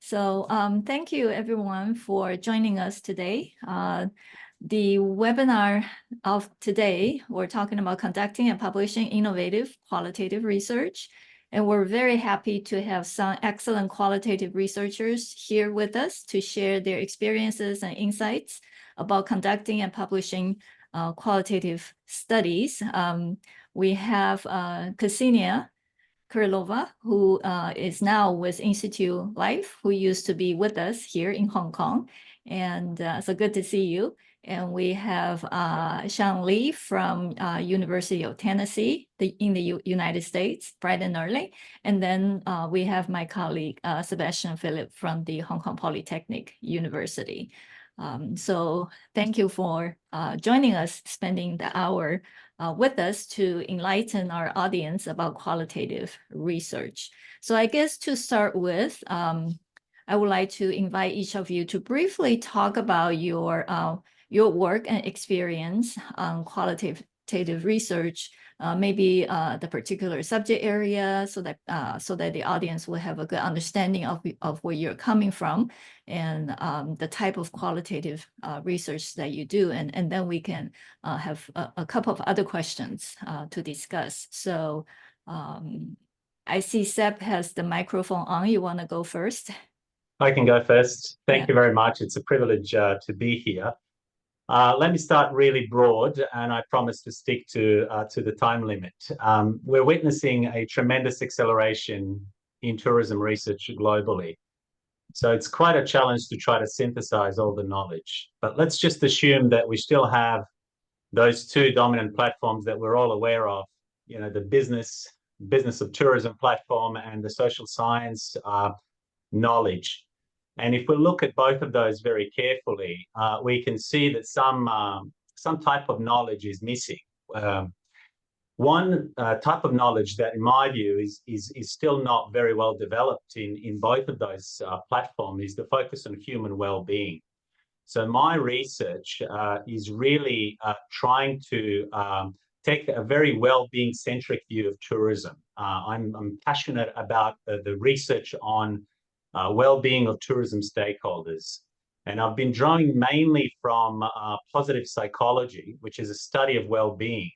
So thank you everyone for joining us today. The webinar of today, we're talking about conducting and publishing innovative qualitative research. And we're very happy to have some excellent qualitative researchers here with us to share their experiences and insights about conducting and publishing qualitative studies. We have Ksenia Krylova, who is now with Institute Life, who used to be with us here in Hong Kong. And so good to see you. And we have Sean Lee from University of Tennessee in the United States, bright and early. And then we have my colleague, Sebastian Philip from the Hong Kong Polytechnic University. So thank you for joining us, spending the hour with us to enlighten our audience about qualitative research. So I guess to start with, I would like to invite each of you to briefly talk about your work and experience on qualitative research, maybe the particular subject area, so that the audience will have a good understanding of where you're coming from and the type of qualitative research that you do, and then we can have a couple of other questions to discuss. So I see Seb has the microphone on. You want to go first? I can go first. Thank you very much. It's a privilege to be here. Let me start really broad, and I promise to stick to the time limit. We're witnessing a tremendous acceleration in tourism research globally. So it's quite a challenge to try to synthesize all the knowledge. But let's just assume that we still have those two dominant platforms that we're all aware of, you know, the business of tourism platform and the social science knowledge. And if we look at both of those very carefully, we can see that some type of knowledge is missing. One type of knowledge that, in my view, is still not very well developed in both of those platforms is the focus on human well-being. So my research is really trying to take a very well-being centric view of tourism. I'm passionate about the research on well-being of tourism stakeholders. And I've been drawing mainly from positive psychology, which is a study of well-being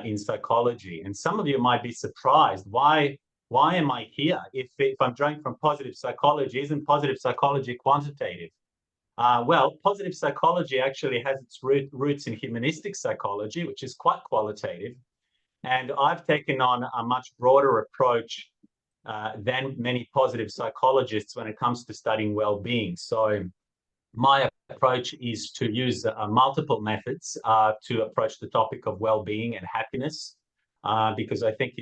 in psychology. And some of you might be surprised, why am I here? If I'm drawing from positive psychology, isn't positive psychology quantitative? Well, positive psychology actually has its roots in humanistic psychology, which is quite qualitative. And I've taken on a much broader approach than many positive psychologists when it comes to studying well-being. So my approach is to use multiple methods to approach the topic of well-being and happiness, because I think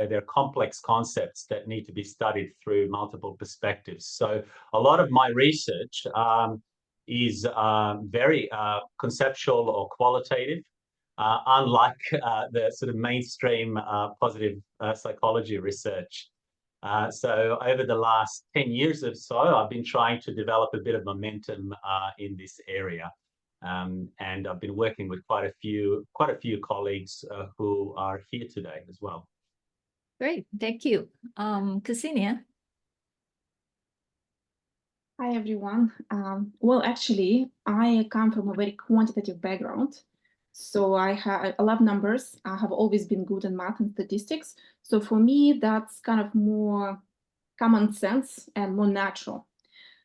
they're complex concepts that need to be studied through multiple perspectives. So a lot of my research is very conceptual or qualitative, unlike the sort of mainstream positive psychology research. So over the last 10 years or so, I've been trying to develop a bit of momentum in this area. And I've been working with quite a few colleagues who are here today as well. Great, thank you. Ksenia? Hi, everyone. Well, actually, I come from a very quantitative background. So I love numbers. I have always been good in math and statistics. So for me, that's kind of more common sense and more natural.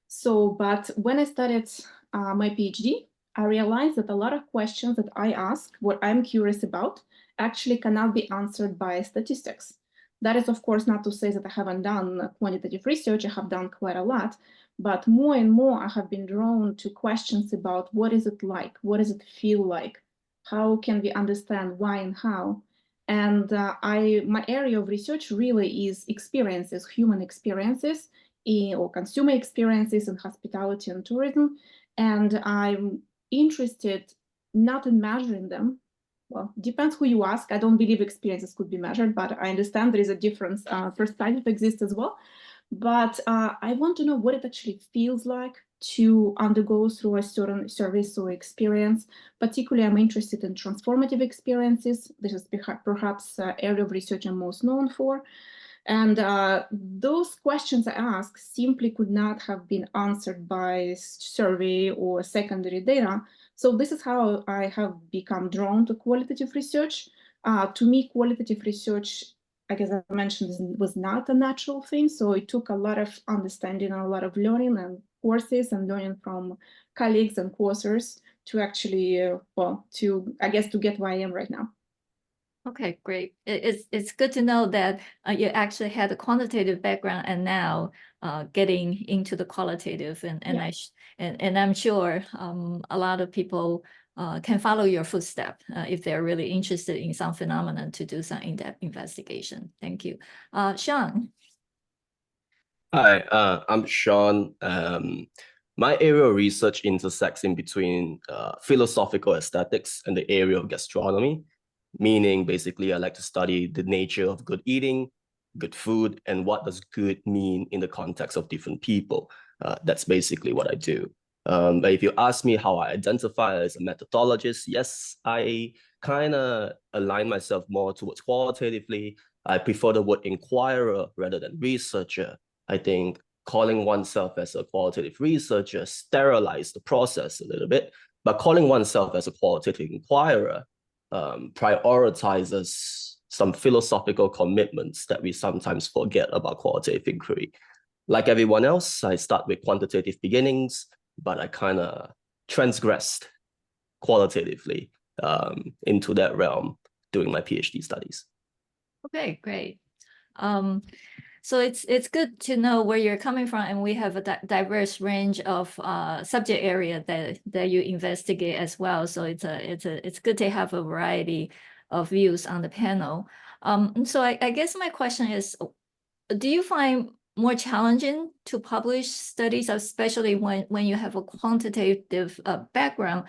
So, but when I started my PhD, I realized that a lot of questions that I ask, what I'm curious about, actually cannot be answered by statistics. That is, of course, not to say that I haven't done quantitative research. I have done quite a lot. But more and more, I have been drawn to questions about what is it like? What does it feel like? How can we understand why and how? And my area of research really is experiences, human experiences, or consumer experiences in hospitality and tourism. And I'm interested not in measuring them. Well, depends who you ask. I don't believe experiences could be measured, but I understand there is a difference. Perspective exists as well. But I want to know what it actually feels like to undergo through a certain service or experience. Particularly, I'm interested in transformative experiences. This is perhaps area of research I'm most known for. And those questions I asked simply could not have been answered by survey or secondary data. So this is how I have become drawn to qualitative research. To me, qualitative research, I guess I mentioned, was not a natural thing. So it took a lot of understanding and a lot of learning and courses and learning from colleagues and co-authors to actually, to get where I am right now. Okay, great. It's good to know that you actually had a quantitative background and now getting into the qualitative, and I'm sure a lot of people can follow your footstep if they're really interested in some phenomenon to do some in-depth investigation. Thank you. Sean. Hi, I'm Sean. My area of research intersects in between philosophical aesthetics and the area of gastronomy, meaning basically I like to study the nature of good eating, good food, and what does good mean in the context of different people. That's basically what I do. But if you ask me how I identify as a methodologist, yes, I kind of align myself more towards qualitatively. I prefer the word inquirer rather than researcher. I think calling oneself as a qualitative researcher sterilizes the process a little bit, but calling oneself as a qualitative inquirer prioritizes some philosophical commitments that we sometimes forget about qualitative inquiry. Like everyone else, I start with quantitative beginnings, but I kind of transgressed qualitatively into that realm during my PhD studies. Okay, great. So it's good to know where you're coming from, and we have a diverse range of subject area that you investigate as well. So it's good to have a variety of views on the panel. So I guess my question is, do you find more challenging to publish studies, especially when you have a quantitative background?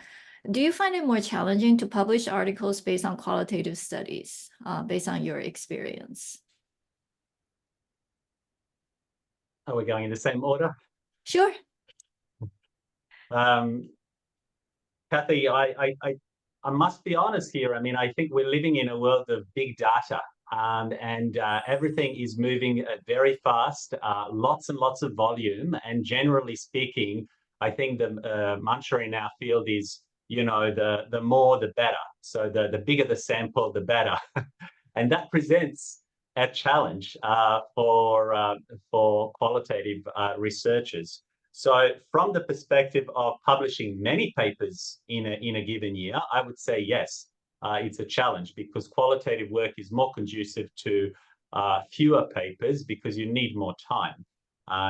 Do you find it more challenging to publish articles based on qualitative studies, based on your experience? Are we going in the same order? Sure. Kathy, I must be honest here. I mean, I think we're living in a world of big data, and everything is moving very fast, lots and lots of volume. And generally speaking, I think the mantra in our field is, you know, the more the better. So the bigger the sample, the better. And that presents a challenge for qualitative researchers. So from the perspective of publishing many papers in a given year, I would say yes, it's a challenge because qualitative work is more conducive to fewer papers because you need more time.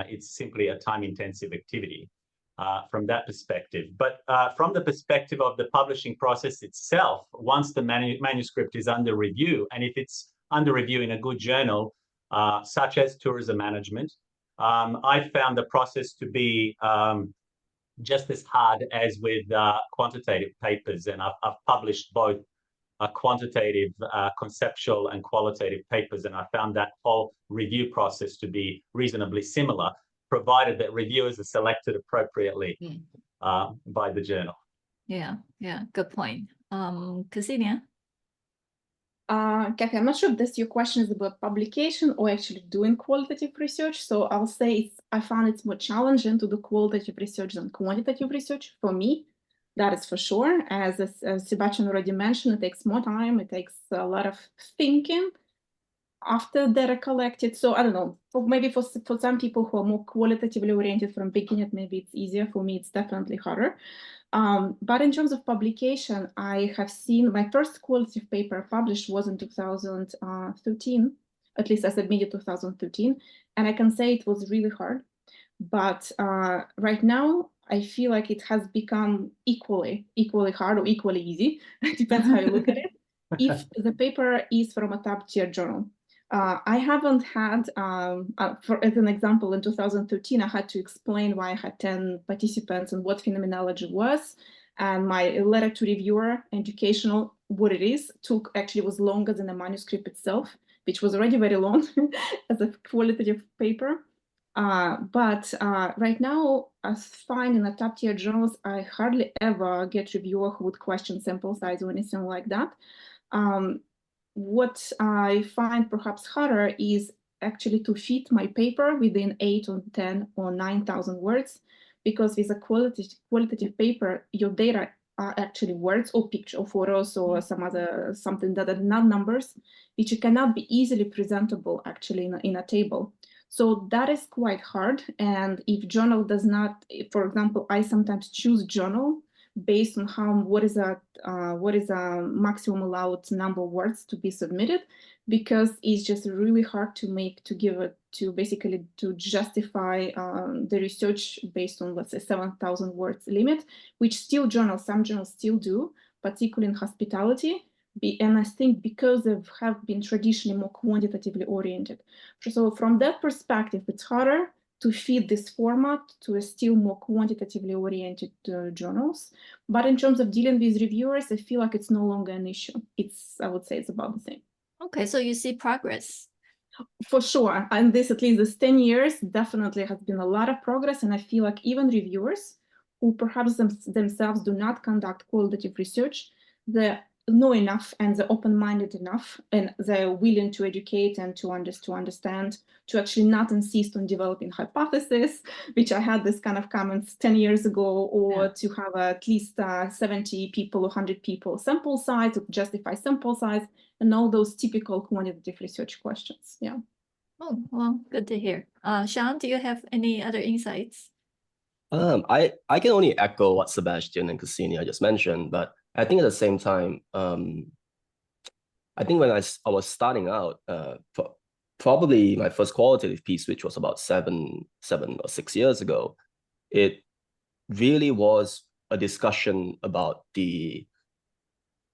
It's simply a time-intensive activity from that perspective. But from the perspective of the publishing process itself, once the manuscript is under review, and if it's under review in a good journal, such as Tourism Management, I found the process to be just as hard as with quantitative papers. And I've published both quantitative, conceptual, and qualitative papers. And I found that whole review process to be reasonably similar, provided that reviewers are selected appropriately by the journal. Yeah, good point. Ksenia? Kathy, I'm not sure if this your question is about publication or actually doing qualitative research. So I'll say I found it more challenging to do qualitative research than quantitative research for me. That is for sure. As Sebastian already mentioned, it takes more time. It takes a lot of thinking after data collected. So I don't know, maybe for some people who are more qualitatively oriented from beginning, maybe it's easier. For me, it's definitely harder. But in terms of publication, I have seen my first qualitative paper published was in 2013, at least I submitted 2013, and I can say it was really hard. But right now, I feel like it has become equally hard or equally easy. It depends how you look at it. If the paper is from a top tier journal. I haven't had, as an example, in 2013, I had to explain why I had 10 participants and what phenomenology was. And my letter to reviewer, educational, what it is, was longer than the manuscript itself, which was already very long as a qualitative paper. But right now, as fine in the top tier journals, I hardly ever get reviewer who would question sample size or anything like that. What I find perhaps harder is actually to fit my paper within 8 or 10 or 9,000 words, because with a qualitative paper, your data are actually words or picture or photos or something that are not numbers, which cannot be easily presentable actually in a table. So that is quite hard. And if journal does not, for example, I sometimes choose journal based on what is a maximum allowed number of words to be submitted, because it's just really hard to basically justify the research based on, let's say, 7,000 words limit, which some journals still do, particularly in hospitality. And I think because they have been traditionally more quantitatively oriented. So from that perspective, it's harder to fit this format to a still more quantitatively oriented journals. But in terms of dealing with reviewers, I feel like it's no longer an issue. I would say it's about the same. Okay, so you see progress. For sure. And at least this 10 years, definitely has been a lot of progress. And I feel like even reviewers who perhaps themselves do not conduct qualitative research, they know enough and they're open-minded enough, and they're willing to educate and to understand, to actually not insist on developing hypotheses, which I had this kind of comments 10 years ago, or to have at least 70 people or 100 people sample size, to justify sample size, and all those typical quantitative research questions. Yeah. Oh, well, good to hear. Sean, do you have any other insights? I can only echo what Sebastian and Cassini just mentioned, but I think at the same time, I think when I was starting out, probably my first qualitative piece, which was about seven or 6 years ago, it really was a discussion about the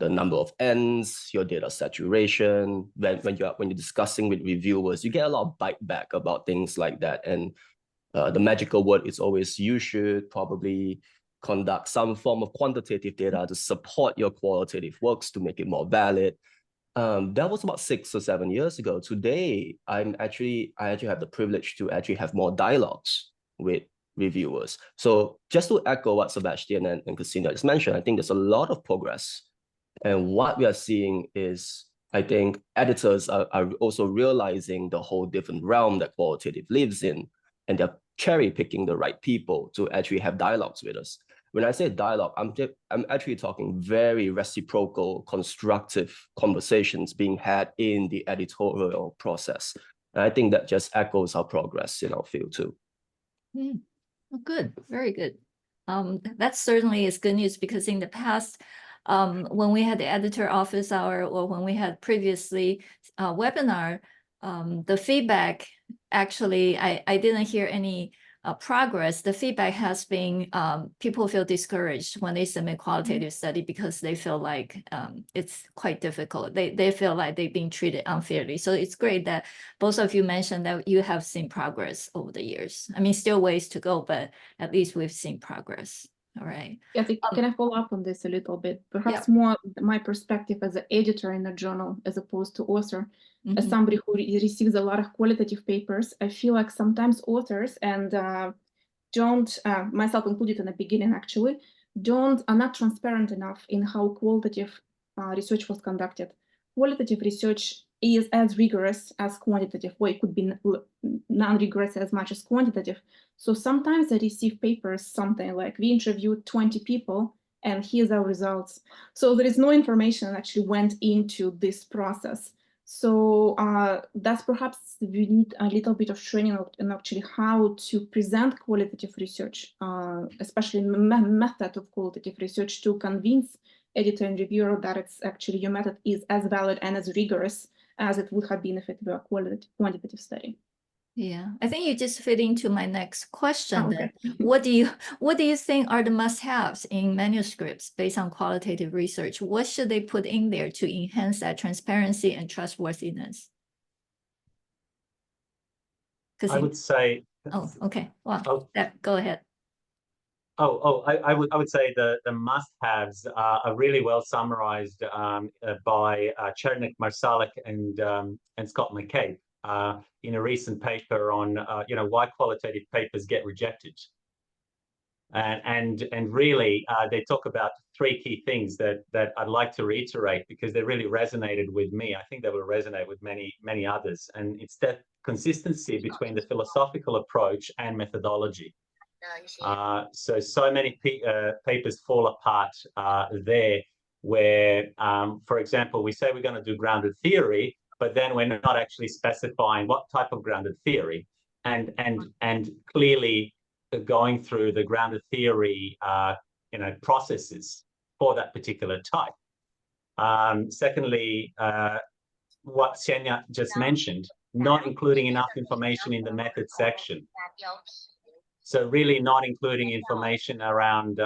number of N's, your data saturation. When you're discussing with reviewers, you get a lot of bite back about things like that. And the magical word is always, you should probably conduct some form of quantitative data to support your qualitative works to make it more valid. That was about 6 or 7 years ago. Today, I actually have the privilege to actually have more dialogues with reviewers. So just to echo what Sebastian and Cassini just mentioned, I think there's a lot of progress. And what we are seeing is, I think editors are also realizing the whole different realm that qualitative lives in, and they're cherry picking the right people to actually have dialogues with us. When I say dialogue, I'm actually talking very reciprocal, constructive conversations being had in the editorial process. And I think that just echoes our progress in our field too. Well, good, very good. That certainly is good news, because in the past, when we had the editor office hour, or when we had previously webinar, the feedback, actually, I didn't hear any progress. The feedback has been people feel discouraged when they submit qualitative study, because they feel like it's quite difficult. They feel like they've been treated unfairly. So it's great that both of you mentioned that you have seen progress over the years. I mean, still ways to go, but at least we've seen progress. All right. Yeah, can I follow up on this a little bit? Perhaps more my perspective as an editor in a journal as opposed to author. As somebody who receives a lot of qualitative papers, I feel like sometimes authors and don't, myself included in the beginning actually, are not transparent enough in how qualitative research was conducted. Qualitative research is as rigorous as quantitative, or it could be non-rigorous as much as quantitative. So sometimes I receive papers, something like, we interviewed 20 people and here's our results. So there is no information that actually went into this process. So that's perhaps we need a little bit of training in actually how to present qualitative research, especially method of qualitative research, to convince editor and reviewer that it's actually your method is as valid and as rigorous as it would have been if it were a quantitative study. Yeah, I think you just fit into my next question. Okay. Then. What do you think are the must-haves in manuscripts based on qualitative research? What should they put in there to enhance that transparency and trustworthiness? I would say. Oh, okay. Well, Oh. Go ahead. I would say the must-haves are really well summarized by Chernik Marsalik and Scott McCabe in a recent paper on why qualitative papers get rejected. And really, they talk about three key things that I'd like to reiterate because they really resonated with me. I think they will resonate with many others. And it's that consistency between the philosophical approach and methodology. So many papers fall apart there, where, for example, we say we're going to do grounded theory, but then we're not actually specifying what type of grounded theory, and clearly going through the grounded theory, processes for that particular type. Secondly, what Xenia just mentioned, not including enough information in the method section. So really not including information around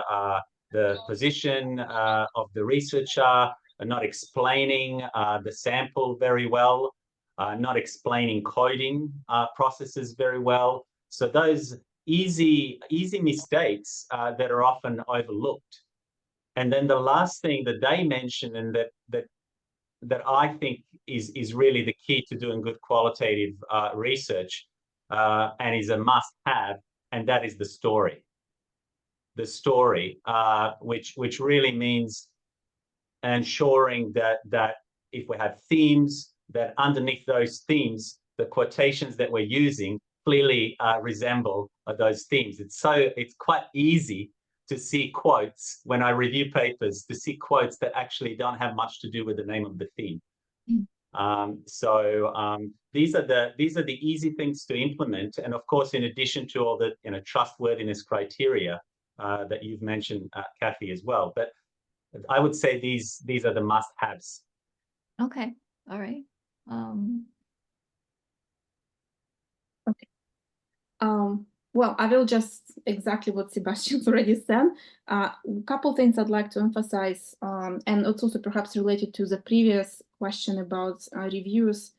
the position of the researcher, not explaining the sample very well, not explaining coding processes very well. So those easy mistakes that are often overlooked. And then the last thing that they mentioned, and that I think is really the key to doing good qualitative research, and is a must-have, and that is the story. The story, which really means ensuring that if we have themes, that underneath those themes, the quotations that we're using clearly resemble those themes. It's quite easy to see quotes when I review papers, to see quotes that actually don't have much to do with the name of the theme. These are the easy things to implement, and of course, in addition to all the trustworthiness criteria that you've mentioned, Kathy, as well. But I would say these are the must-haves. Okay, all right. Okay. Well, I will just exactly what Sebastian's already said. A couple things I'd like to emphasize, and it's also perhaps related to the previous question about reviews,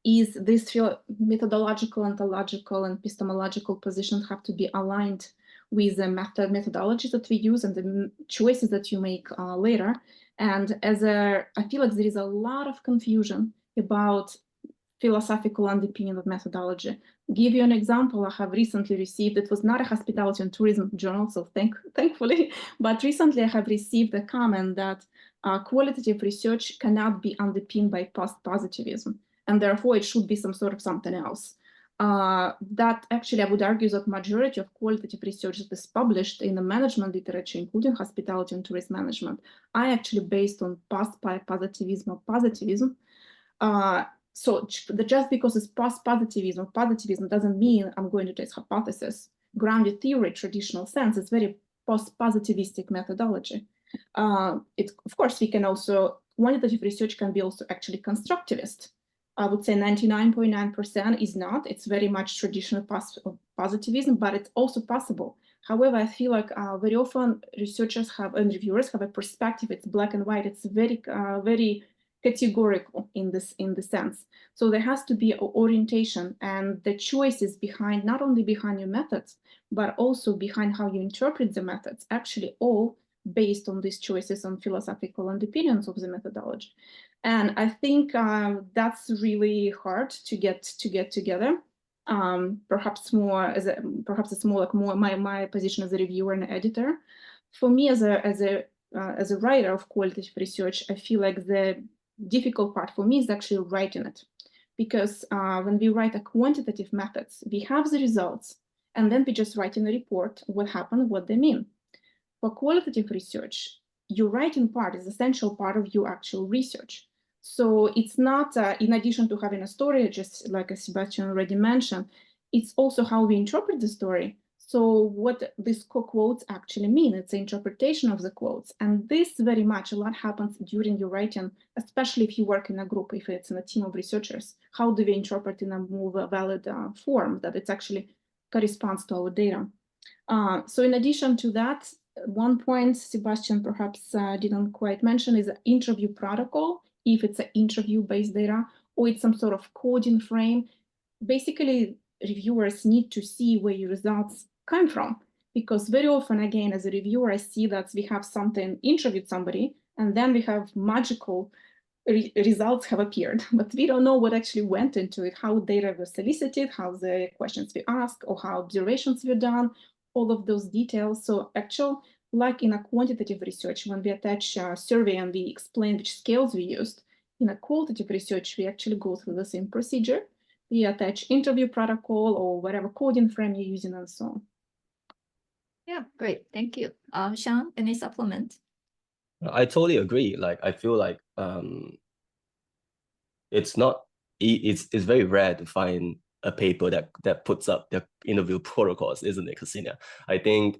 is this methodological, ontological, and epistemological positions have to be aligned with the methodology that we use and the choices that you make later. And I feel like there is a lot of confusion about philosophical underpinning of methodology. Give you an example, I have recently received, it was not a hospitality and tourism journal, so thankfully, but recently I have received a comment that qualitative research cannot be underpinned by post-positivism, and therefore it should be something else. That actually, I would argue that majority of qualitative research that is published in the management literature, including hospitality and tourism management, are actually based on post-positivism or positivism. So just because it's post-positivism or positivism doesn't mean I'm going to test hypothesis. Grounded theory, traditional sense, is very post-positivistic methodology. Of course, we can also, quantitative research can be also actually constructivist. I would say 99.9% is not. It's very much traditional positivism, but it's also possible. However, I feel like very often researchers and reviewers have a perspective. It's black and white. It's very categorical in the sense. So there has to be an orientation, and the choices behind, not only behind your methods, but also behind how you interpret the methods, actually all based on these choices on philosophical underpinnings of the methodology. And I think that's really hard to get together. Perhaps it's more like my position as a reviewer and editor. For me, as a writer of qualitative research, I feel like the difficult part for me is actually writing it, because when we write a quantitative methods, we have the results, and then we just write in a report what happened, what they mean. For qualitative research, your writing part is essential part of your actual research. So it's not, in addition to having a story, just like Sebastian already mentioned, it's also how we interpret the story. So what these quotes actually mean, it's an interpretation of the quotes. And this very much, a lot happens during your writing, especially if you work in a group, if it's in a team of researchers. How do we interpret in a more valid form that it actually corresponds to our data? So in addition to that, one point Sebastian perhaps didn't quite mention is an interview protocol, if it's an interview-based data, or it's some sort of coding frame. Basically, reviewers need to see where your results come from, because very often, again, as a reviewer, I see that we have interviewed somebody, and then we have magical results have appeared, but we don't know what actually went into it, how data was solicited, how the questions we asked, or how observations were done, all of those details. So actually, like in a quantitative research, when we attach a survey and we explain which scales we used, in a qualitative research, we actually go through the same procedure. We attach interview protocol or whatever coding frame you're using and so on. Yeah, great. Thank you. Sean, any supplement? I totally agree. Like, I feel like it's very rare to find a paper that puts up the interview protocols, isn't it, Ksenia?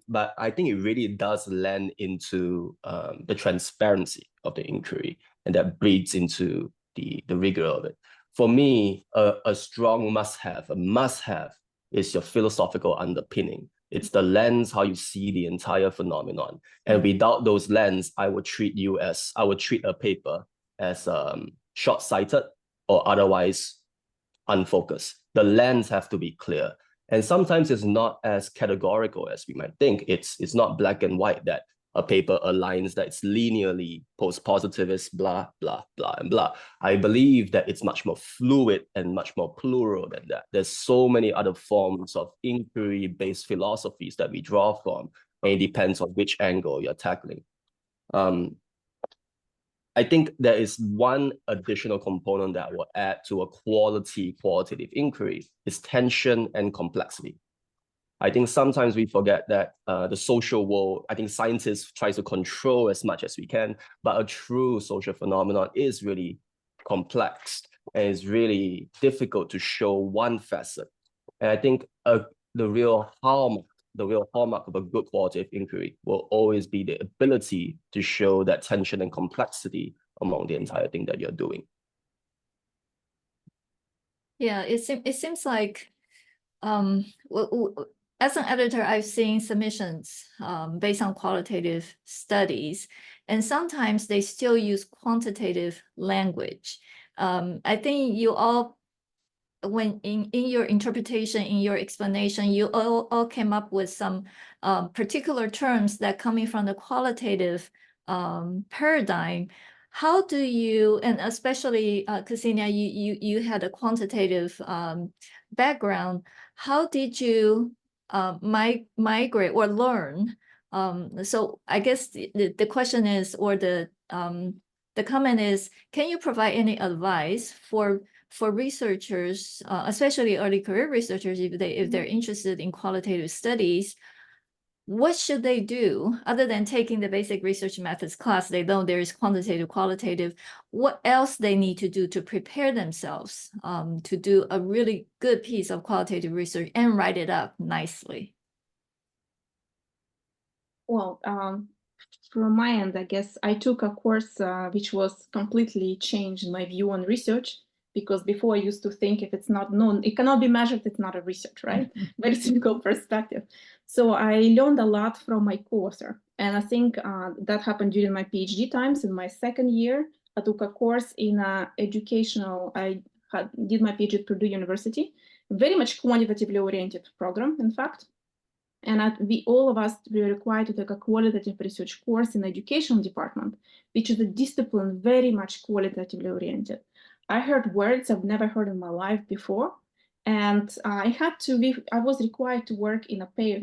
But I think it really does lend into the transparency of the inquiry, and that breeds into the rigor of it. For me, a strong must-have is your philosophical underpinning. It's the lens, how you see the entire phenomenon. And without those lens, I would treat a paper as short-sighted or otherwise unfocused. The lens have to be clear. And sometimes it's not as categorical as we might think. It's not black and white that a paper aligns that it's linearly post-positivist, blah, blah, blah, and blah. I believe that it's much more fluid and much more plural than that. There's so many other forms of inquiry-based philosophies that we draw from, and it depends on which angle you're tackling. I think there is one additional component that will add to a qualitative inquiry is tension and complexity. I think sometimes we forget that the social world, I think scientists try to control as much as we can, but a true social phenomenon is really complex and it's really difficult to show one facet. And I think the real hallmark of a good qualitative inquiry will always be the ability to show that tension and complexity among the entire thing that you're doing. Yeah, it seems like as an editor, I've seen submissions based on qualitative studies, and sometimes they still use quantitative language. I think you all, when in your interpretation, in your explanation, you all came up with some particular terms that coming from the qualitative paradigm. How do you, and especially Ksenia, you had a quantitative background. How did you migrate or learn? So I guess the question is, or the comment is, can you provide any advice for researchers, especially early career researchers, if they're interested in qualitative studies? What should they do other than taking the basic research methods class? They know there is quantitative, qualitative. What else they need to do to prepare themselves to do a really good piece of qualitative research and write it up nicely? Well, from my end, I guess I took a course which was completely changed my view on research, because before I used to think if it's not known, it cannot be measured, it's not a research, right? Very simple perspective. So I learned a lot from my co-author. And I think that happened during my PhD times. In my second year, I took a course in educational, I did my PhD at Purdue University, very much quantitatively oriented program, in fact. And all of us were required to take a qualitative research course in the education department, which is a discipline very much qualitatively oriented. I heard words I've never heard in my life before. And I was required to work in a pair.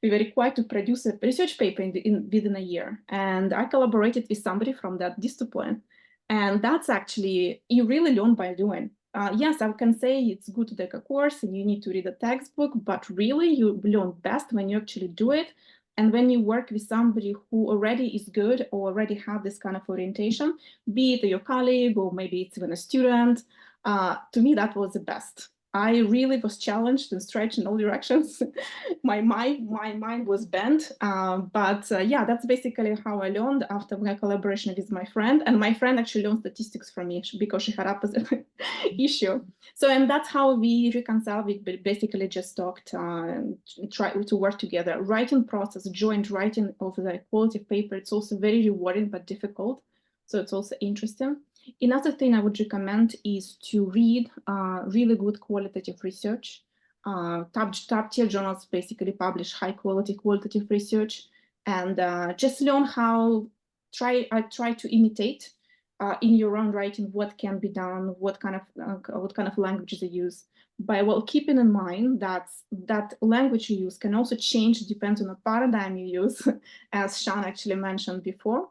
We were required to produce a research paper within a year. And I collaborated with somebody from that discipline. And that's actually, you really learn by doing. Yes, I can say it's good to take a course and you need to read a textbook, but really you learn best when you actually do it. And when you work with somebody who already is good or already have this kind of orientation, be it your colleague or maybe it's even a student, to me, that was the best. I really was challenged and stretched in all directions. my mind was bent, but yeah, that's basically how I learned after my collaboration with my friend. And my friend actually learned statistics from me because she had opposite issue. So, and that's how we reconciled. We basically just talked, try to work together. Writing process, joint writing of the quality paper, it's also very rewarding but difficult. So it's also interesting. Another thing I would recommend is to read really good qualitative research. Top tier journals basically publish high quality qualitative research, and just learn how I try to imitate in your own writing what can be done, what kind of languages you use. By keeping in mind that language you use can also change, depends on the paradigm you use, as Sean actually mentioned before.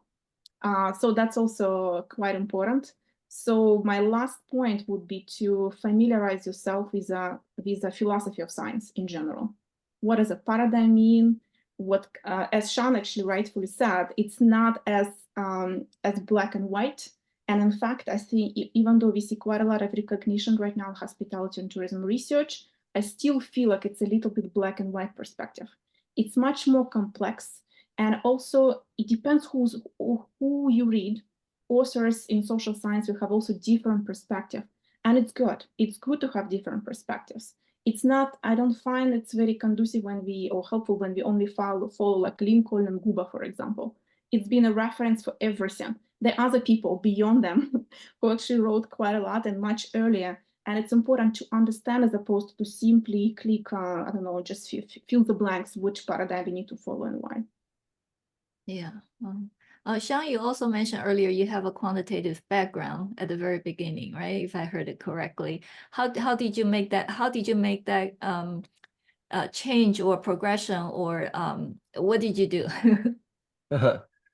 So that's also quite important. So my last point would be to familiarize yourself with a philosophy of science in general. What does a paradigm mean? What, as Sean actually rightfully said, it's not as black and white. And in fact, I think even though we see quite a lot of recognition right now in hospitality and tourism research, I still feel like it's a little bit black and white perspective. It's much more complex. And also, it depends who you read. Authors in social science will have also different perspective. And it's good. It's good to have different perspectives. It's not, I don't find it's very conducive or helpful when we only follow like Lincoln and Guba, for example. It's been a reference for everything. There are other people beyond them who actually wrote quite a lot and much earlier. And it's important to understand as opposed to simply click, I don't know, just fill the blanks, which paradigm we need to follow and why. Yeah. Sean, you also mentioned earlier you have a quantitative background at the very beginning, right? If I heard it correctly. How did you make that? How did you make that change or progression, or what did you do?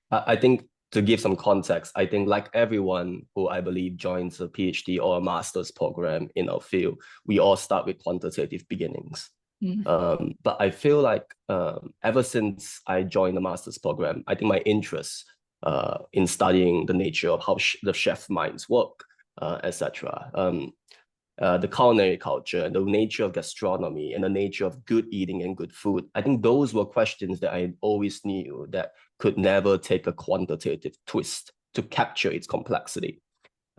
I think to give some context, I think like everyone who I believe joins a PhD or a master's program in our field, we all start with quantitative beginnings. But I feel like ever since I joined the master's program, I think my interest in studying the nature of how the chef minds work, etc., the culinary culture, the nature of gastronomy, and the nature of good eating and good food. I think those were questions that I always knew that could never take a quantitative twist to capture its complexity.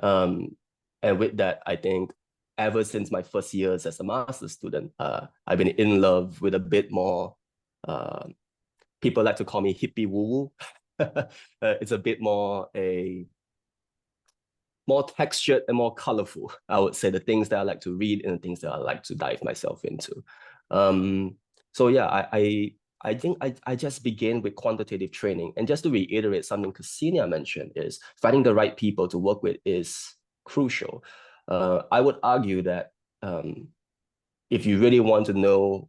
And with that, I think ever since my first years as a master's student, I've been in love with a bit more, people like to call me hippie woo-woo. It's a bit more more textured and more colorful, I would say, the things that I like to read and the things that I like to dive myself into. So yeah, I think I just began with quantitative training. And just to reiterate something Ksenia mentioned is finding the right people to work with is crucial. I would argue that if you really want to know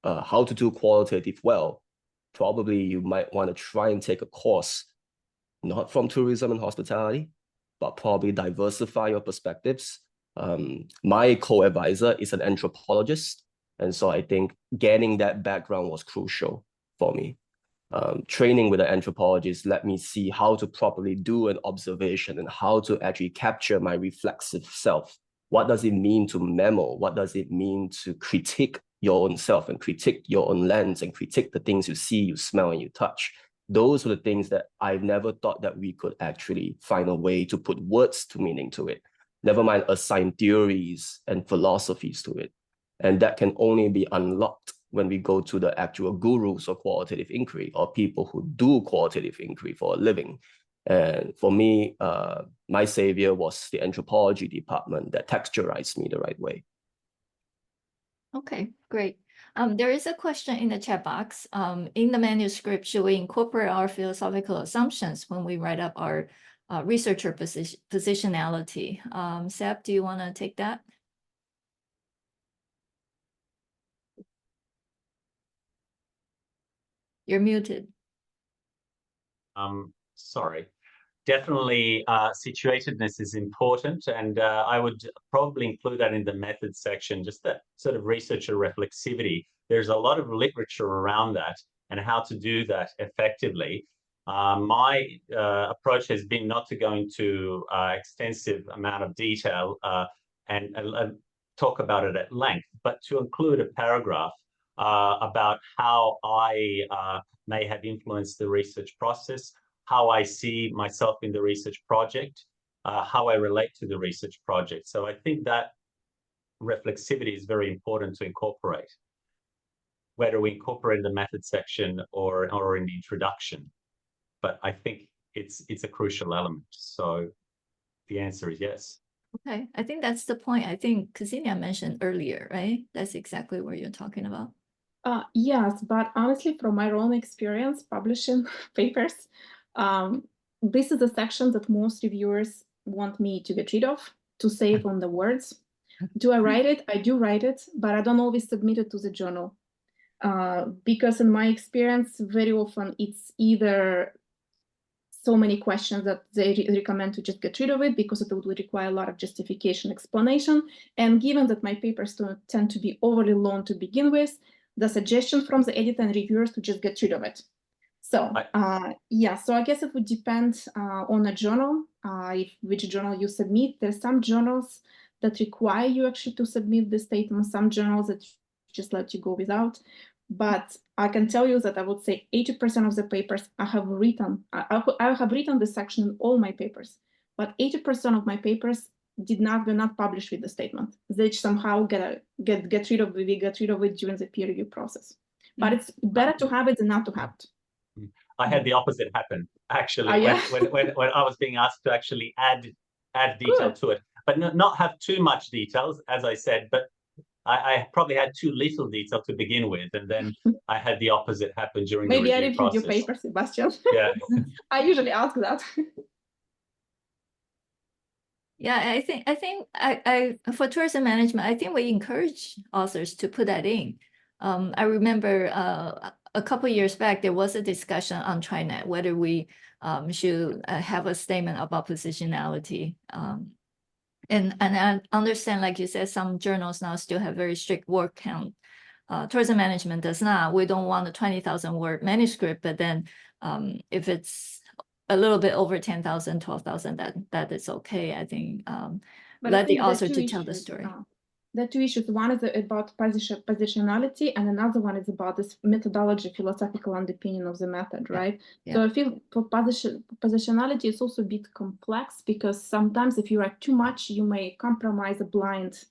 how to do qualitative well, probably you might want to try and take a course, not from tourism and hospitality, but probably diversify your perspectives. My co-advisor is an anthropologist, and so I think getting that background was crucial for me. Training with an anthropologist let me see how to properly do an observation and how to actually capture my reflexive self. What does it mean to memo? What does it mean to critique your own self and critique your own lens and critique the things you see, you smell, and you touch? Those are the things that I've never thought that we could actually find a way to put words to meaning to it, never mind assign theories and philosophies to it. And that can only be unlocked when we go to the actual gurus of qualitative inquiry or people who do qualitative inquiry for a living. And for me, my savior was the anthropology department that texturized me the right way. Okay, great. There is a question in the chat box. In the manuscript, should we incorporate our philosophical assumptions when we write up our researcher positionality? Seb, do you want to take that? You're muted. Sorry. Definitely, situatedness is important, and I would probably include that in the method section, just that sort of researcher reflexivity. There's a lot of literature around that and how to do that effectively. My approach has been not to go into extensive amount of detail and talk about it at length, but to include a paragraph about how I may have influenced the research process, how I see myself in the research project, how I relate to the research project. So I think that reflexivity is very important to incorporate, whether we incorporate in the method section or in the introduction. But I think it's a crucial element. So the answer is yes. Okay, I think that's the point I think Ksenia mentioned earlier, right? That's exactly what you're talking about. Yes, but honestly, from my own experience publishing papers, this is a section that most reviewers want me to get rid of, to save on the words. Do I write it? I do write it, but I don't always submit it to the journal. Because in my experience, very often it's either so many questions that they recommend to just get rid of it because it would require a lot of justification, explanation. And given that my papers don't tend to be overly long to begin with, the suggestion from the editor and reviewers to just get rid of it. So yeah, so I guess it would depend on a journal, which journal you submit. There's some journals that require you actually to submit the statement, some journals that just let you go without. But I can tell you that I would say 80% of the papers I have written, I have written this section in all my papers, but 80% of my papers were not published with the statement. They somehow get rid of it during the peer review process. But it's better to have it than not to have it. I had the opposite happen actually when I was being asked to actually add detail to it, but not have too much details, as I said, but I probably had too little detail to begin with, and then I had the opposite happen during the review process. Maybe I reviewed your paper, Sebastian. Yeah. I usually ask that. Yeah, I think for tourism management, I think we encourage authors to put that in. I remember a couple of years back, there was a discussion on TriNet whether we should have a statement about positionality. And I understand, like you said, some journals now still have very strict word count. Tourism management does not. We don't want a 20,000 word manuscript, but then if it's a little bit over 10,000, 12,000, that is okay. I think let the author to tell the story. There are two issues. One is about positionality, and another one is about this methodology, philosophical underpinning of the method, right? Yeah. So I feel for positionality, it's also a bit complex because sometimes if you write too much, you may compromise a blind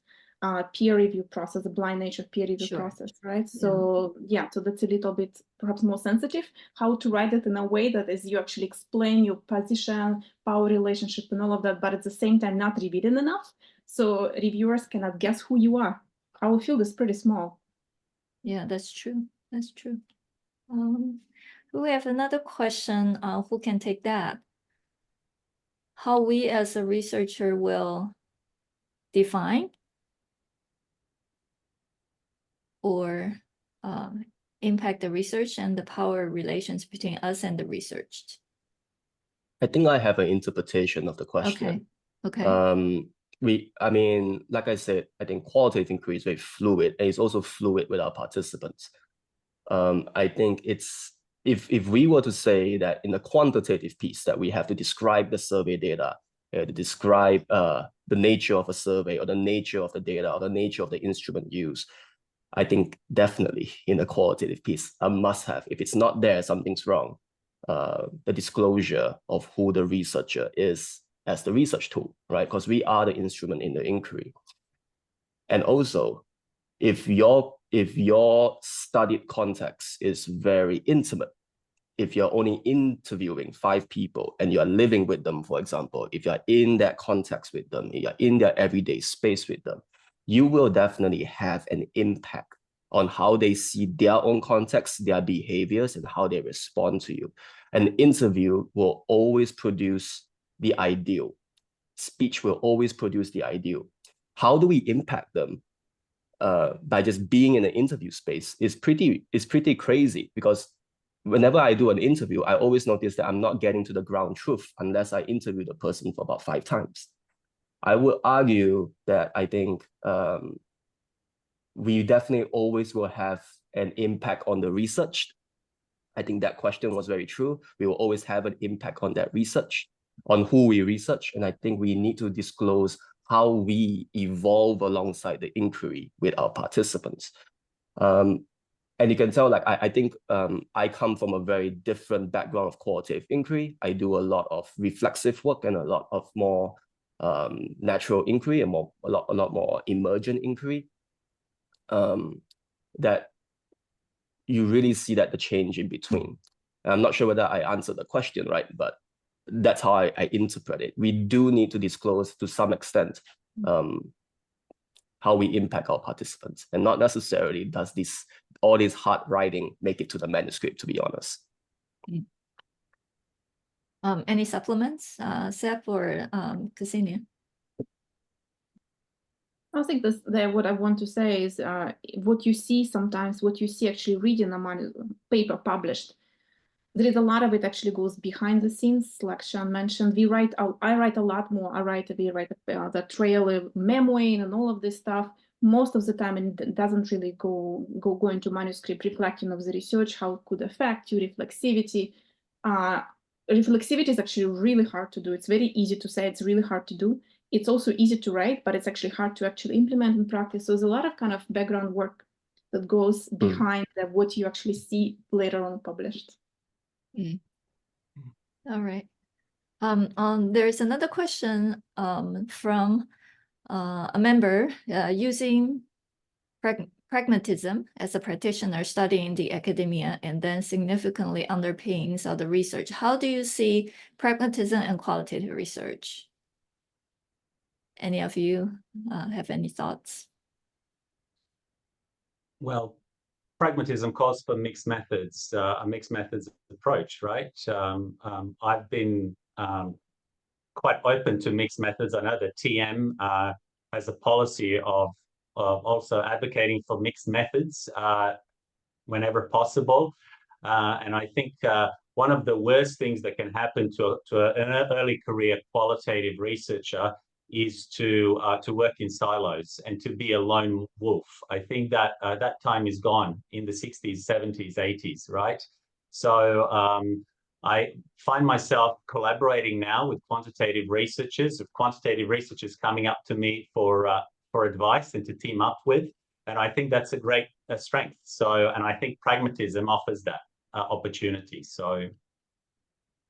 peer review process, the blind nature peer review process, right? So yeah, so that's a little bit perhaps more sensitive, how to write it in a way that as you actually explain your position, power relationship and all of that, but at the same time not revealing enough. So reviewers cannot guess who you are. Our field is pretty small. Yeah, that's true. That's true. We have another question. Who can take that? How we as a researcher will define or impact the research and the power relations between us and the researched? I think I have an interpretation of the question. Okay. I mean, like I said, I think qualitative inquiry is very fluid, and it's also fluid with our participants. I think it's, if we were to say that in a quantitative piece that we have to describe the survey data, to describe the nature of a survey or the nature of the data or the nature of the instrument used, I think definitely in a qualitative piece, a must-have. If it's not there, something's wrong. The disclosure of who the researcher is as the research tool, right? Because we are the instrument in the inquiry. And also, if your studied context is very intimate, if you're only interviewing 5 people and you're living with them, for example, if you're in that context with them, you're in their everyday space with them, you will definitely have an impact on how they see their own context, their behaviors, and how they respond to you. An interview will always produce the ideal. Speech will always produce the ideal. How do we impact them? By just being in an interview space is pretty crazy, because whenever I do an interview, I always notice that I'm not getting to the ground truth unless I interview the person for about 5 times. I would argue that I think we definitely always will have an impact on the research. I think that question was very true. We will always have an impact on that research, on who we research. And I think we need to disclose how we evolve alongside the inquiry with our participants. And you can tell, like, I think I come from a very different background of qualitative inquiry. I do a lot of reflexive work and a lot of more natural inquiry and a lot more emergent inquiry. That you really see that the change in between. And I'm not sure whether I answered the question right, but that's how I interpret it. We do need to disclose to some extent how we impact our participants, and not necessarily does all this hard writing make it to the manuscript, to be honest. Any supplements, Seth or Ksenia? I think that what I want to say is what you see sometimes, what you see actually reading a paper published, there is a lot of it actually goes behind the scenes, like Sean mentioned. I write a lot more. We write the trailer, memoing, and all of this stuff. Most of the time, it doesn't really go into manuscript, reflecting of the research, how it could affect you, reflexivity. Reflexivity is actually really hard to do. It's very easy to say, it's really hard to do. It's also easy to write, but it's actually hard to actually implement in practice. So there's a lot of kind of background work that goes behind what you actually see later on published. All right. There's another question from a member using pragmatism as a practitioner studying the academia and then significantly underpins other research. How do you see pragmatism and qualitative research? Any of you have any thoughts? Well, pragmatism calls for mixed methods, a mixed methods approach, right? I've been quite open to mixed methods. I know that TM has a policy of also advocating for mixed methods whenever possible. And I think one of the worst things that can happen to an early career qualitative researcher is to work in silos and to be a lone wolf. I think that that time is gone in the 60s, 70s, 80s, right? So I find myself collaborating now with quantitative researchers coming up to me for advice and to team up with. And I think that's a great strength. So, and I think pragmatism offers that opportunity. So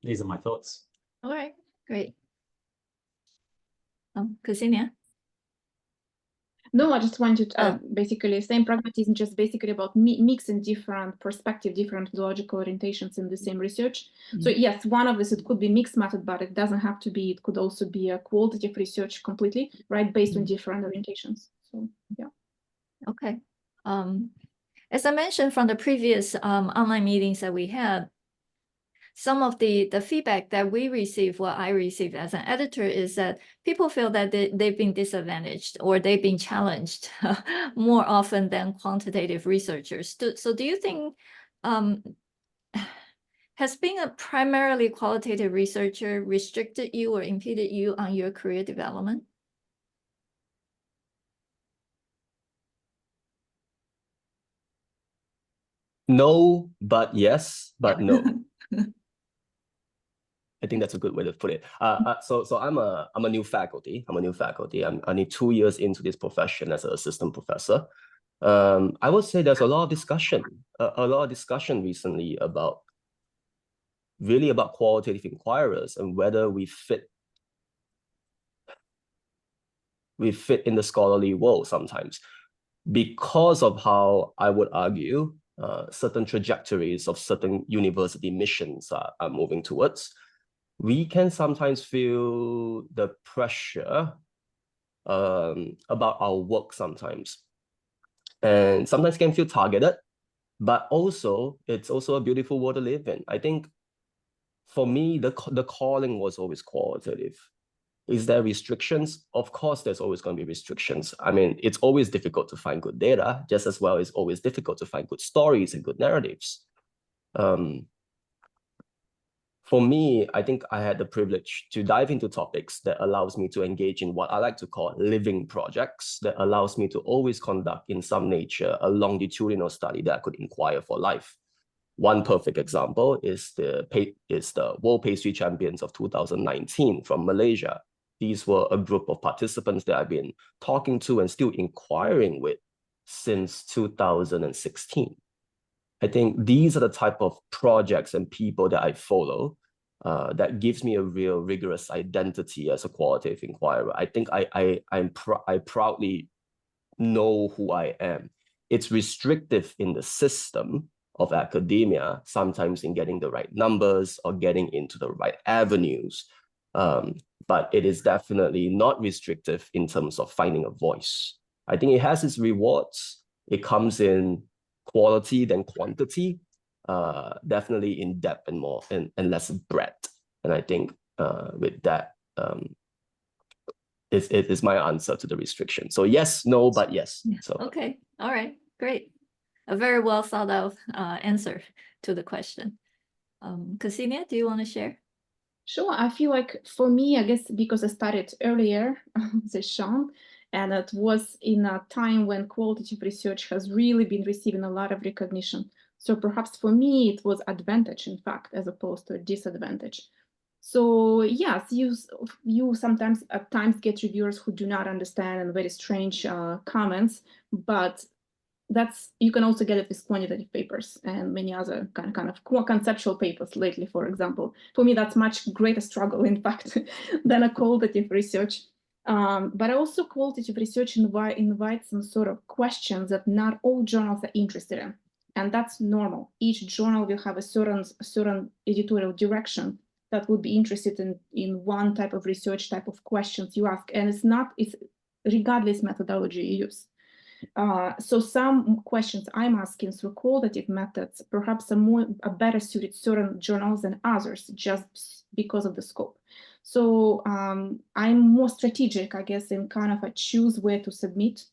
these are my thoughts. All right, great. Ksenia? No, I just wanted basically same pragmatism, just basically about mixing different perspective, different logical orientations in the same research. So yes, one of this, it could be mixed method, but it doesn't have to be, it could also be a qualitative research completely, right, based on different orientations. So yeah. Okay. As I mentioned from the previous online meetings that we had, some of the feedback that we receive, what I receive as an editor, is that people feel that they've been disadvantaged or they've been challenged more often than quantitative researchers. So do you think has being a primarily qualitative researcher restricted you or impeded you on your career development? No, but yes, but no. I think that's a good way to put it. So I'm a new faculty. I'm only 2 years into this profession as an assistant professor. I would say there's a lot of discussion recently about qualitative inquirers and whether we fit in the scholarly world sometimes, because of how I would argue certain trajectories of certain university missions are moving towards. We can sometimes feel the pressure about our work sometimes. And sometimes can feel targeted, but also it's also a beautiful world to live in. I think for me, the calling was always qualitative. Is there restrictions? Of course, there's always going to be restrictions. I mean, it's always difficult to find good data, just as well as always difficult to find good stories and good narratives. For me, I think I had the privilege to dive into topics that allows me to engage in what I like to call living projects, that allows me to always conduct in some nature a longitudinal study that I could inquire for life. One perfect example is the World Pastry Champions of 2019 from Malaysia. These were a group of participants that I've been talking to and still inquiring with since 2016. I think these are the type of projects and people that I follow that gives me a real rigorous identity as a qualitative inquirer. I think I proudly know who I am. It's restrictive in the system of academia, sometimes in getting the right numbers or getting into the right avenues. But it is definitely not restrictive in terms of finding a voice. I think it has its rewards. It comes in quality than quantity, definitely in depth and more and less breadth. And I think with that, it is my answer to the restriction. So yes, no, but yes. So Okay, all right, great. A very well thought out answer to the question. Ksenia, do you want to share? Sure. I feel like for me, I guess because I started earlier than Sean, and it was in a time when qualitative research has really been receiving a lot of recognition. So perhaps for me, it was advantage, in fact, as opposed to a disadvantage. So yes, you sometimes at times get reviewers who do not understand and very strange comments, but you can also get it with quantitative papers and many other kind of conceptual papers lately, for example. For me, that's much greater struggle, in fact, than a qualitative research. But also qualitative research invites some sort of questions that not all journals are interested in. And that's normal. Each journal will have a certain editorial direction that would be interested in one type of research, type of questions you ask. And it's regardless methodology you use. So some questions I'm asking through qualitative methods perhaps are better suited certain journals than others, just because of the scope. So I'm more strategic, I guess, in kind of I choose where to submit.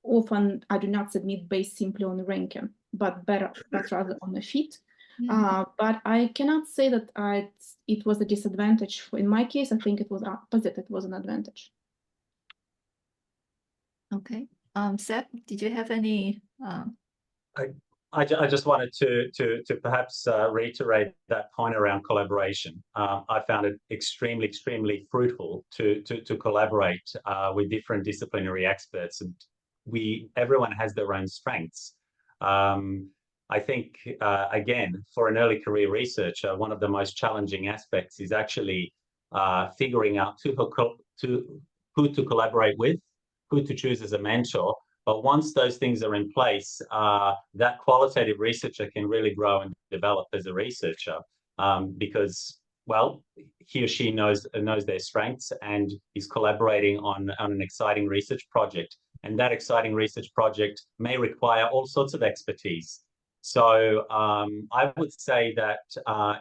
Often I do not submit based simply on the ranking, but rather on the fit. But I cannot say that it was a disadvantage. In my case, I think it was opposite. It was an advantage. Okay. Seb, did you have any? I just wanted to perhaps reiterate that point around collaboration. I found it extremely fruitful to collaborate with different disciplinary experts, and everyone has their own strengths. I think again, for an early career researcher, one of the most challenging aspects is actually figuring out who to collaborate with, who to choose as a mentor. But once those things are in place, that qualitative researcher can really grow and develop as a researcher because, well, he or she knows their strengths and is collaborating on an exciting research project. And that exciting research project may require all sorts of expertise. So I would say that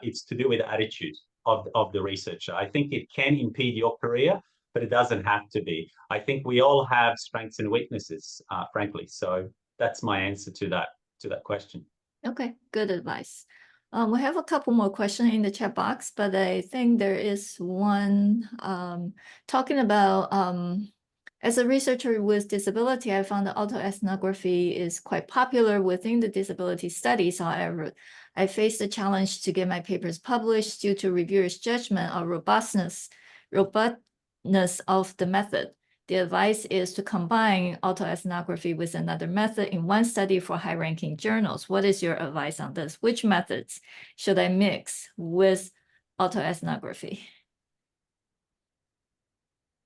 it's to do with the attitude of the researcher. I think it can impede your career, but it doesn't have to be. I think we all have strengths and weaknesses, frankly. So that's my answer to that question. Okay, good advice. We have a couple more questions in the chat box, but I think there is one talking about as a researcher with disability, I found that autoethnography is quite popular within the disability studies. However, I faced the challenge to get my papers published due to reviewers' judgment of robustness of the method. The advice is to combine autoethnography with another method in one study for high-ranking journals. What is your advice on this? Which methods should I mix with autoethnography?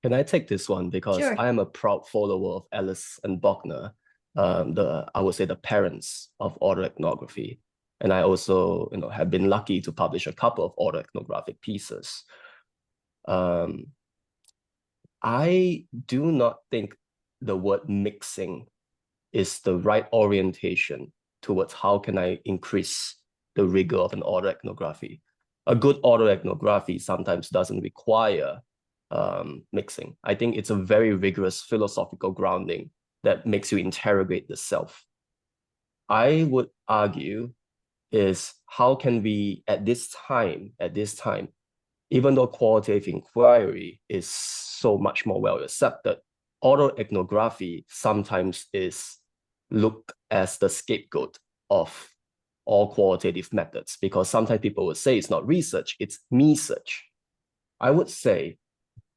can I take this one? Because Sure. I am a proud follower of Ellis and Bogner, I would say the parents of autoethnography. And I also, have been lucky to publish a couple of autoethnographic pieces. I do not think the word mixing is the right orientation towards how can I increase the rigor of an autoethnography. A good autoethnography sometimes doesn't require mixing. I think it's a very rigorous philosophical grounding that makes you interrogate the self. I would argue is how can we at this time, even though qualitative inquiry is so much more well accepted, autoethnography sometimes is looked as the scapegoat of all qualitative methods, because sometimes people would say it's not research, it's me-search. I would say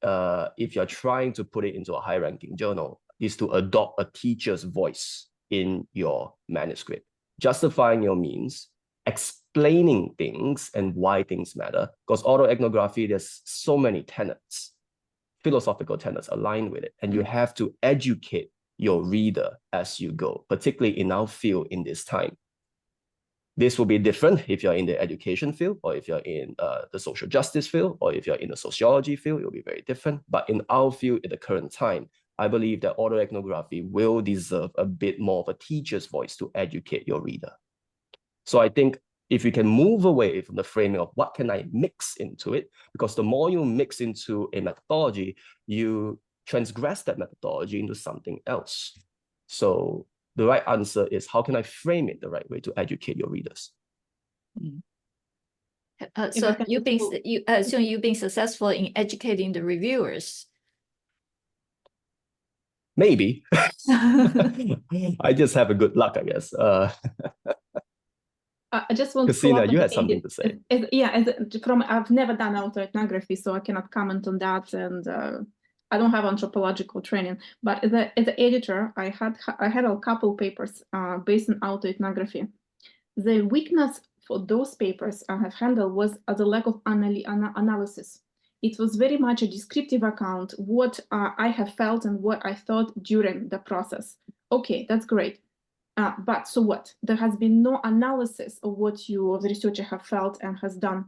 if you're trying to put it into a high-ranking journal, is to adopt a teacher's voice in your manuscript, justifying your means, explaining things and why things matter. Because autoethnography, there's so many tenets, philosophical tenets aligned with it, and you have to educate your reader as you go, particularly in our field in this time. This will be different if you're in the education field, or if you're in the social justice field, or if you're in the sociology field, it will be very different. But in our field at the current time, I believe that autoethnography will deserve a bit more of a teacher's voice to educate your reader. So I think if you can move away from the framing of what can I mix into it, because the more you mix into a methodology, you transgress that methodology into something else. So the right answer is, how can I frame it the right way to educate your readers? So can you've been also- you've been successful in educating the reviewers. Maybe. I just have a good luck, I guess. I just want to Christina, follow up you on had the something to say. I've never done autoethnography, so I cannot comment on that, and I don't have anthropological training. But as an editor, I had a couple papers based on autoethnography. The weakness for those papers I have handled was the lack of analysis. It was very much a descriptive account, what I have felt and what I thought during the process. Okay, that's great. But so what? There has been no analysis of what you, the researcher, have felt and has done.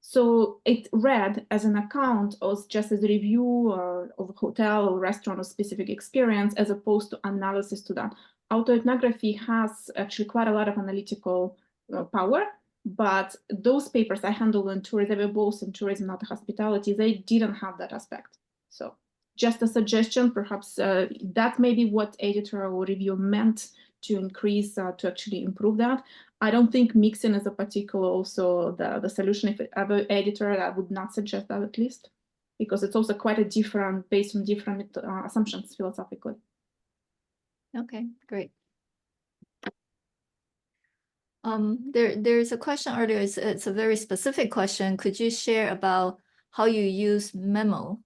So it read as an account or just as a review of a hotel or restaurant or specific experience, as opposed to analysis to that. Autoethnography has actually quite a lot of analytical power, but those papers I handled in tourism, they were both in tourism, not hospitality, they didn't have that aspect. So just a suggestion, perhaps that may be what editor or reviewer meant to increase, to actually improve that. I don't think mixing is a particular also the solution. If ever editor, I would not suggest that, at least, because it's also quite a different, based on different assumptions philosophically. Okay, great. There's a question earlier. It's a very specific question. Could you share about how you use memo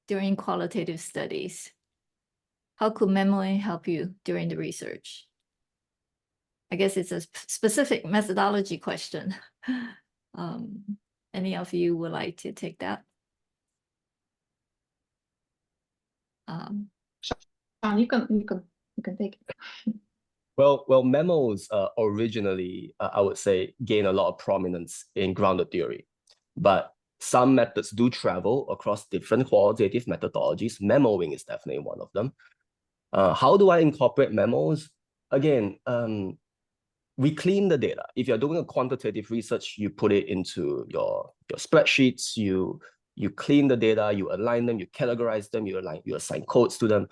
during qualitative studies? How could memoing help you during the research? I guess it's a specific methodology question. Any of you would like to take that? You can take it. Well, memos originally, I would say, gain a lot of prominence in grounded theory, but some methods do travel across different qualitative methodologies. Memoing is definitely one of them. How do I incorporate memos? Again, we clean the data. If you're doing a quantitative research, you put it into your spreadsheets, you clean the data, you align them, you categorize them, you assign codes to them.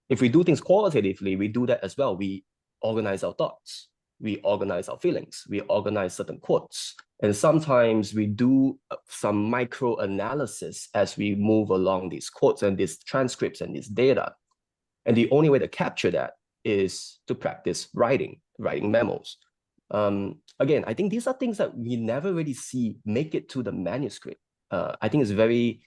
If we do things qualitatively, we do that as well. We organize our thoughts, we organize our feelings, we organize certain quotes. And sometimes we do some micro analysis as we move along these quotes and these transcripts and this data. And the only way to capture that is to practice writing memos. Again, I think these are things that we never really see make it to the manuscript. I think it's very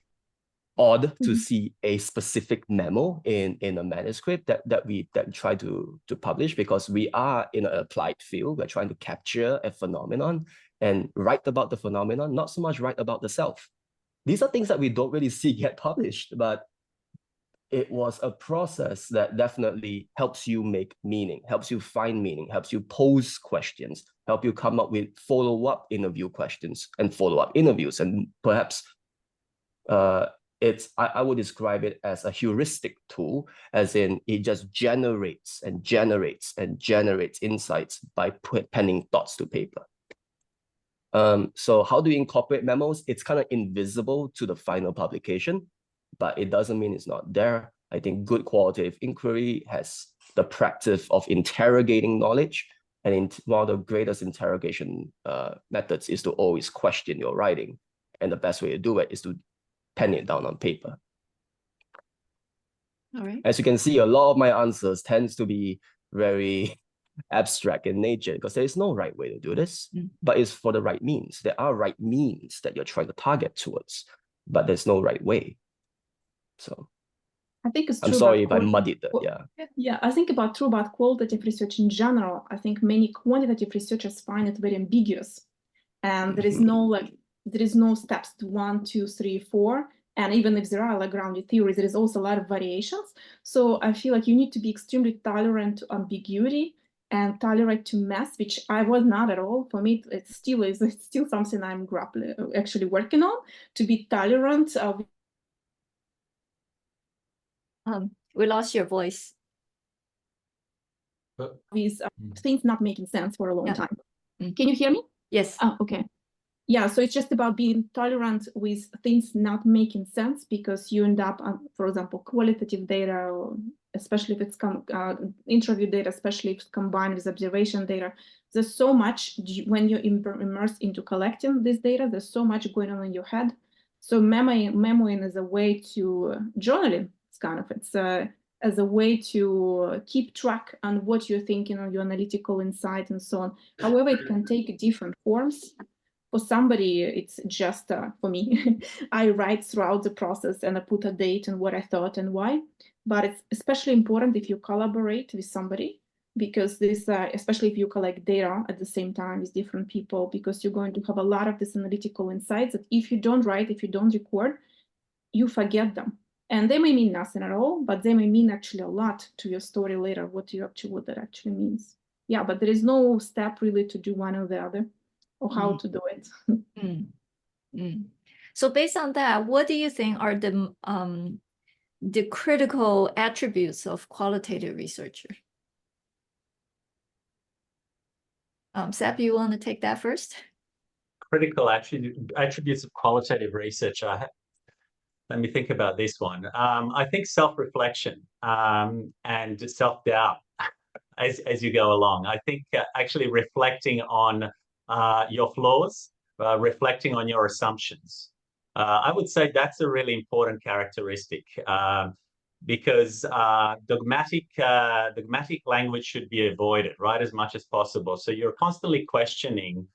odd to see a specific memo in a manuscript that we try to publish, because we are in an applied field. We're trying to capture a phenomenon and write about the phenomenon, not so much write about the self. These are things that we don't really see get published, but it was a process that definitely helps you make meaning, helps you find meaning, helps you pose questions, help you come up with follow-up interview questions and follow-up interviews. And perhaps I would describe it as a heuristic tool, as in it just generates and generates and generates insights by penning thoughts to paper. So how do you incorporate memos? It's kind of invisible to the final publication, but it doesn't mean it's not there. I think good qualitative inquiry has the practice of interrogating knowledge, and one of the greatest interrogation methods is to always question your writing. And the best way to do it is to pen it down on paper. All right. As you can see, a lot of my answers tends to be very abstract in nature, because there is no right way to do this, but it's for the right means. There are right means that you're trying to target towards, but there's no right way. So I think it's true. I'm sorry if I muddied that. Yeah, I think true about qualitative research in general. I think many quantitative researchers find it very ambiguous, and there is no steps to 1, 2, 3, 4. And even if there are like grounded theories, there is also a lot of variations. So I feel like you need to be extremely tolerant to ambiguity and tolerant to mess, which I was not at all. For me, it's still something I'm actually working on, to be tolerant of. We lost your voice. These things not making sense for a long time. Can you hear me? Yes. Oh, okay. Yeah, so it's just about being tolerant with things not making sense, because you end up on, for example, qualitative data, or especially if it's interview data, especially if it's combined with observation data. There's so much when you're immersed into collecting this data, there's so much going on in your head. So memoing is a way to journaling. It's as a way to keep track on what you're thinking, on your analytical insight and so on. However, it can take different forms. For somebody, it's just, for me, I write throughout the process and I put a date and what I thought and why. But it's especially important if you collaborate with somebody, because this, especially if you collect data at the same time with different people, because you're going to have a lot of this analytical insights that if you don't write, if you don't record, you forget them. And they may mean nothing at all, but they may mean actually a lot to your story later, what that actually means. Yeah, but there is no step really to do one or the other, or how to do it. So based on that, what do you think are the critical attributes of qualitative researcher? Seb, you want to take that first? Critical attributes of qualitative research. Let me think about this one. I think self-reflection and self-doubt as you go along. I think actually reflecting on your flaws, reflecting on your assumptions. I would say that's a really important characteristic, because dogmatic language should be avoided, right, as much as possible. So you're constantly questioning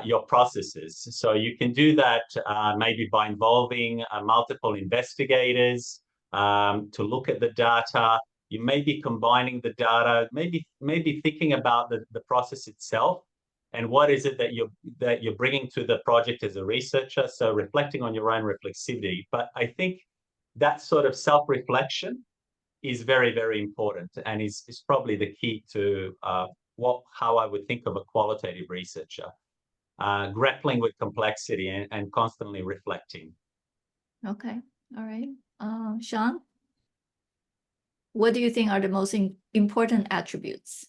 your processes. So you can do that maybe by involving multiple investigators to look at the data. You may be combining the data, maybe thinking about the process itself and what is it that you're bringing to the project as a researcher. So reflecting on your own reflexivity. But I think that sort of self-reflection is very, very important, and is probably the key to how I would think of a qualitative researcher. Grappling with complexity and constantly reflecting. Okay, all right. Sean, what do you think are the most important attributes?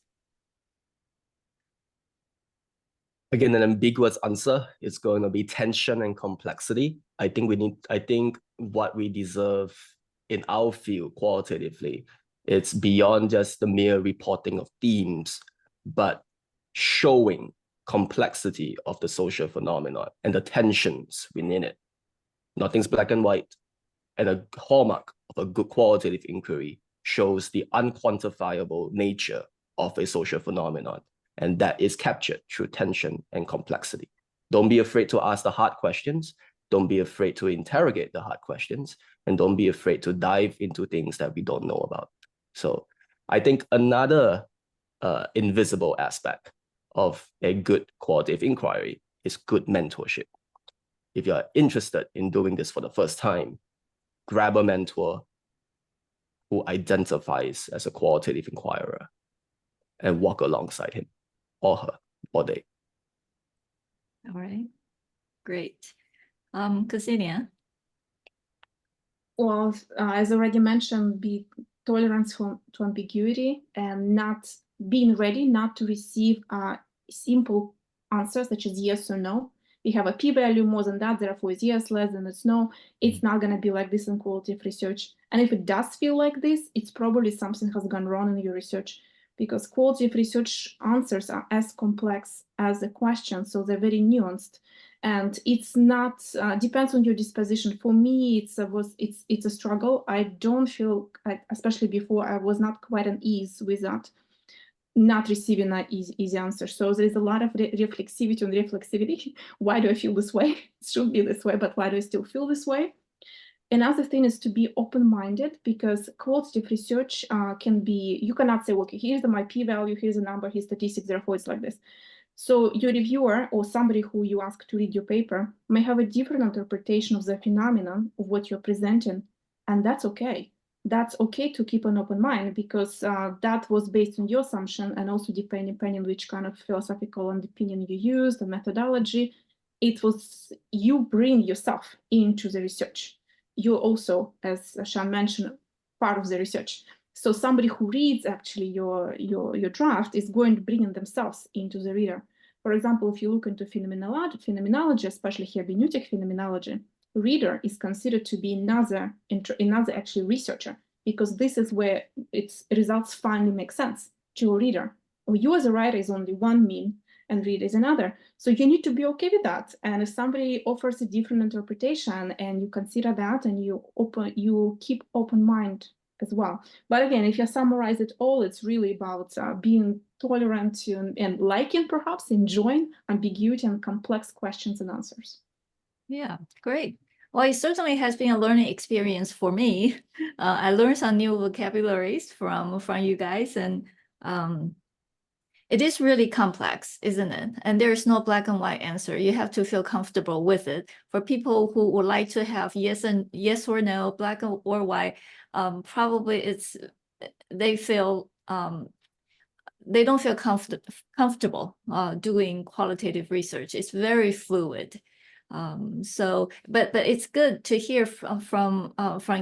Again, an ambiguous answer. It's going to be tension and complexity. I think what we deserve in our field qualitatively, it's beyond just the mere reporting of themes, but showing complexity of the social phenomenon and the tensions within it. Nothing's black and white. And a hallmark of a good qualitative inquiry shows the unquantifiable nature of a social phenomenon, and that is captured through tension and complexity. Don't be afraid to ask the hard questions. Don't be afraid to interrogate the hard questions, and don't be afraid to dive into things that we don't know about. So I think another invisible aspect of a good qualitative inquiry is good mentorship. If you're interested in doing this for the first time, grab a mentor who identifies as a qualitative inquirer and walk alongside him or her or they. All right, great. Ksenia? Well, as already mentioned, be tolerance to ambiguity and not being ready not to receive simple answers such as yes or no. We have a p-value more than that, therefore it's yes, less than it's no. It's not going to be like this in qualitative research. And if it does feel like this, it's probably something has gone wrong in your research, because qualitative research answers are as complex as the questions, so they're very nuanced. And it's not depends on your disposition. For me, it's a struggle. I don't feel, especially before, I was not quite at ease with that, not receiving an easy answer. So there is a lot of reflexivity on reflexivity. Why do I feel this way? It should be this way, but why do I still feel this way? Another thing is to be open-minded, because qualitative research can be, you cannot say, okay, here's my p-value, here's a number, here's statistics, therefore it's like this. So your reviewer or somebody who you ask to read your paper may have a different interpretation of the phenomenon of what you're presenting, and that's okay. That's okay to keep an open mind, because that was based on your assumption, and also depending which kind of philosophical underpinning you used, the methodology. It was, you bring yourself into the research. You're also, as Sean mentioned, part of the research. So somebody who reads actually your draft is going to bring themselves into the reader. For example, if you look into phenomenology, especially hermeneutic phenomenology, reader is considered to be another actually researcher, because this is where its results finally make sense to a reader. Or you as a writer is only one mean and reader is another. So you need to be okay with that. And if somebody offers a different interpretation and you consider that and you keep open mind as well. But again, if you summarize it all, it's really about being tolerant and liking, perhaps enjoying ambiguity and complex questions and answers. Yeah, great. Well, it certainly has been a learning experience for me. I learned some new vocabularies from you guys, and it is really complex, isn't it? And there's no black and white answer. You have to feel comfortable with it. For people who would like to have yes or no, black or white, probably they feel they don't feel comfortable doing qualitative research. It's very fluid. But it's good to hear from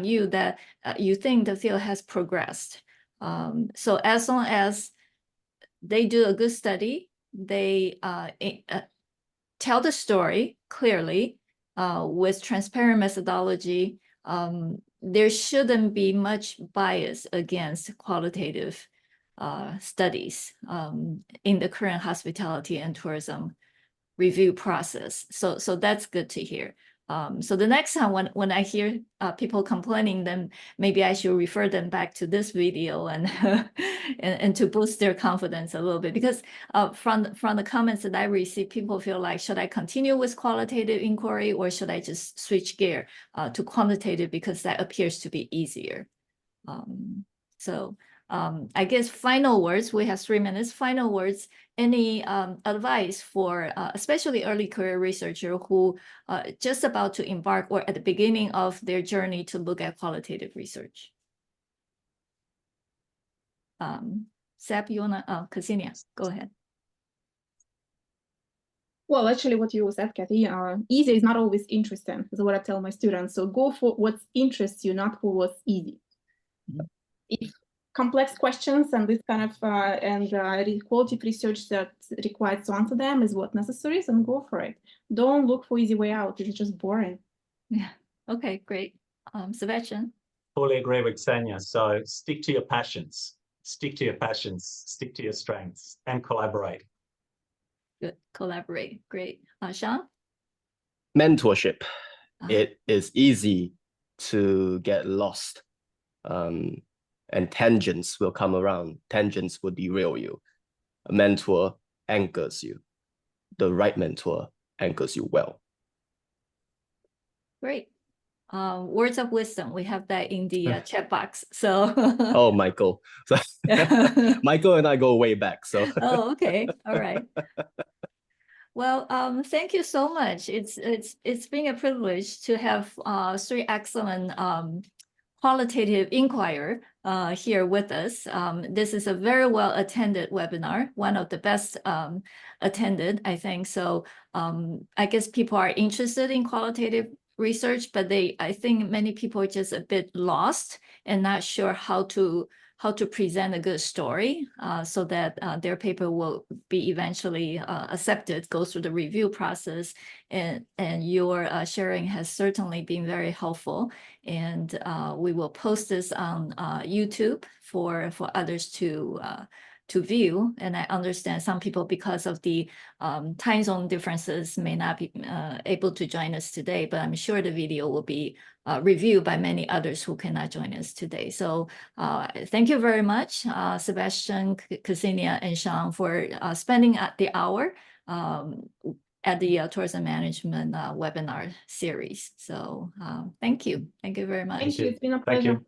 you that you think the field has progressed. So as long as they do a good study, they tell the story clearly with transparent methodology, there shouldn't be much bias against qualitative studies in the current hospitality and tourism review process. So that's good to hear. So the next time when I hear people complaining, then maybe I should refer them back to this video and and to boost their confidence a little bit, because from the comments that I receive, people feel like, should I continue with qualitative inquiry or should I just switch gear to quantitative because that appears to be easier? I guess final words, we have 3 minutes, final words, any advice for especially early career researcher who just about to embark or at the beginning of their journey to look at qualitative research? Seb, you wanna, Ksenia, go ahead. Well, actually what you said, Kathy, easy is not always interesting, is what I tell my students. So go for what interests you, not for what's easy. Mm-hmm. If complex questions and this kind of qualitative research that requires to answer them is what necessary, then go for it. Don't look for easy way out. It's just boring. Yeah. Okay, great. Sebastian. Fully agree with Ksenia. So stick to your passions, stick to your strengths, and collaborate. Good. Collaborate. Great. Sean? Mentorship. It is easy to get lost. And tangents will come around. Tangents will derail you. A mentor anchors you. The right mentor anchors you well. Great. Words of wisdom. We have that in the chat box. So. Oh, Michael. So Michael and I go way back. So. Oh, okay. All right. Well, thank you so much. It's been a privilege to have 3 excellent qualitative inquirer here with us. This is a very well attended webinar, one of the best attended, I think. So I guess people are interested in qualitative research, but I think many people are just a bit lost and not sure how to present a good story so that their paper will be eventually accepted, go through the review process. And your sharing has certainly been very helpful. And we will post this on YouTube for others to view. And I understand some people, because of the time zone differences, may not be able to join us today, but I'm sure the video will be reviewed by many others who cannot join us today. So thank you very much, Sebastian, Ksenia, and Sean, for spending the hour at the tourism management webinar series. So thank you. Thank you very much. Thank you. It's been a pleasure.